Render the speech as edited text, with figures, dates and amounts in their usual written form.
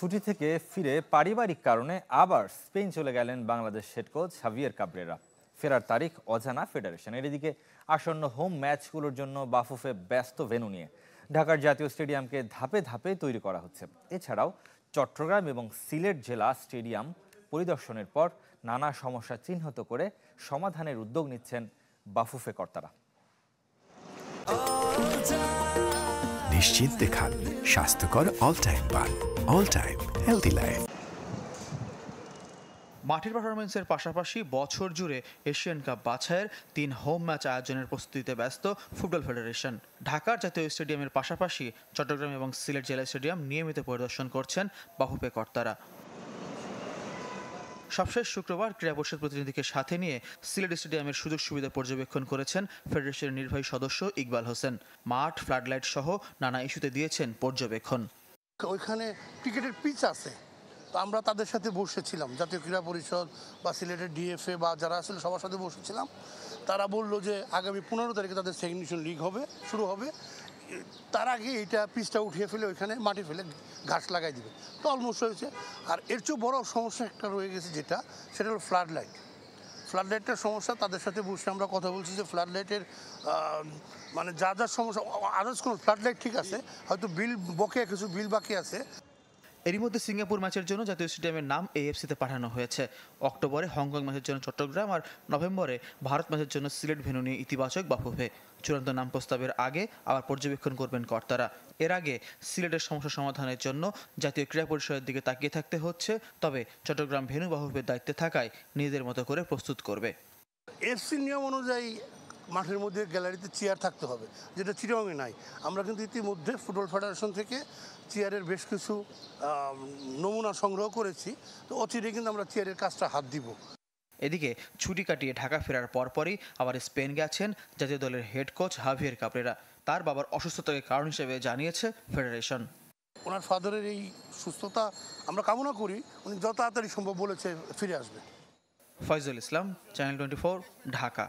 ছুটি থেকে ফিরে পারিবারিক কারণে আবার স্পেন চলে গেলেন Bangladesh head coach Javier Cabrera. ফেরার তারিখ অজানা ফেডারেশনের। এদিকে আসন্ন হোম ম্যাচগুলোর জন্য বাফুফে ব্যস্ত ভেন্যু নিয়ে ঢাকার জাতীয় স্টেডিয়ামকে ধাপে ধাপে তৈরি করা হচ্ছে। এছাড়াও চট্টগ্রাম এবং সিলেট জেলা স্টেডিয়াম পরিদর্শনের পর নানা সমস্যা চিহ্নিত করে সমাধানের উদ্যোগ নিচ্ছেন বাফুফে কর্তারা। নিশ্চিন্তে খান স্বাস্থ্যকর অল টাইম পান, অল টাইম হেলদি লাইফ। মাঠের পারফরমেন্সের পাশাপাশি বছর জুড়ে এশিয়ান কাপ বাছাইয়ের 3 হোম ম্যাচ আয়োজনের প্রস্তুতিতে ব্যস্ত ফুটবল ফেডারেশন। ঢাকার জাতীয় স্টেডিয়ামের পাশাপাশি চট্টগ্রাম এবং সিলেট জেলা স্টেডিয়াম নিয়মিত পরিদর্শন করছেন বাফুফে কর্তারা। সবশেষ শুক্রবার ক্রীড়া পরিষদ প্রতিনিধিকে সাথে নিয়ে সিলেট স্টেডিয়ামের সুযোগ সুবিধা পর্যবেক্ষণ করেছেন ফেডারেশনের নির্বাহী সদস্য ইকবাল হোসেন। মাঠ, ফ্লাডলাইট সহ নানা ইস্যুতে দিয়েছেন পর্যবেক্ষণ। ওইখানে ক্রিকেটের পিচ আছে, তো আমরা তাদের সাথে বসেছিলাম, জাতীয় ক্রীড়া পরিষদ বা সিলেটের ডিএফএ বা যারা আসলে সবার সাথে বসেছিলাম। তারা বললো যে আগামী 15 তারিখে তাদের সেকেন্ড ডিভিশন লিগ শুরু হবে। তার আগে এইটা পিচটা উঠিয়ে ফেলে ওইখানে মাটি ফেলে ঘাস লাগাই দিবে, তো অলমোস্ট হয়েছে। আর এর চেয়েও বড় সমস্যা একটা রয়ে গেছে, সেটা হলো ফ্লাড লাইটের সমস্যা। তাদের সাথে বসে আমরা কথা বলছি যে ফ্লাড লাইটের মানে যা যা সমস্যা, আদার্স কোনো ফ্লাড লাইট ঠিক আছে, হয়তো বিল বকেয়া কিছু বিল বাকি আছে। এরই মধ্যে সিঙ্গাপুর ম্যাচের জন্য জাতীয় স্টেডিয়ামের নাম এএফসিতে পাঠানো হয়েছে। অক্টোবরে হংকং ম্যাচের জন্য চট্টগ্রাম আর নভেম্বরে ভারত ম্যাচের জন্য সিলেট ভেন্যু নিয়ে ইতিবাচক বাফুফে। চূড়ান্ত নাম প্রস্তাবের আগে আবার পর্যবেক্ষণ করবেন কর্তারা। এর আগে সিলেটের সমস্যা সমাধানের জন্য জাতীয় ক্রীড়া পরিষদের দিকে তাকিয়ে থাকতে হচ্ছে, তবে চট্টগ্রাম ভেন্যু বাফুফের দায়িত্বে থাকায় নিজেদের মতো করে প্রস্তুত করবে। এফসি নিয়ম অনুযায়ী মাঠের মধ্যে গ্যালারিতে চেয়ার থাকতে হবে, যেটা চিটাগংয়ে নাই। আমরা কিন্তু ইতিমধ্যে ফুটবল ফেডারেশন থেকে চেয়ারের বেশ কিছু নমুনা সংগ্রহ করেছি, তো অচিরেই কিন্তু আমরা চেয়ারের কাজটা হাত দিব। এদিকে ছুটি কাটিয়ে ঢাকা ফেরার পরপরই আবার স্পেন গেছেন জাতীয় দলের হেড কোচ হাভিয়ের কাবরেরা। তার বাবার অসুস্থতাকে কারণ হিসেবে জানিয়েছে ফেডারেশন। ওনার ফাদারের এই সুস্থতা আমরা কামনা করি, উনি যত তাড়াতাড়ি সম্ভব বলেছে ফিরে আসবে। ফয়জুল ইসলাম, চ্যানেল 24, ঢাকা।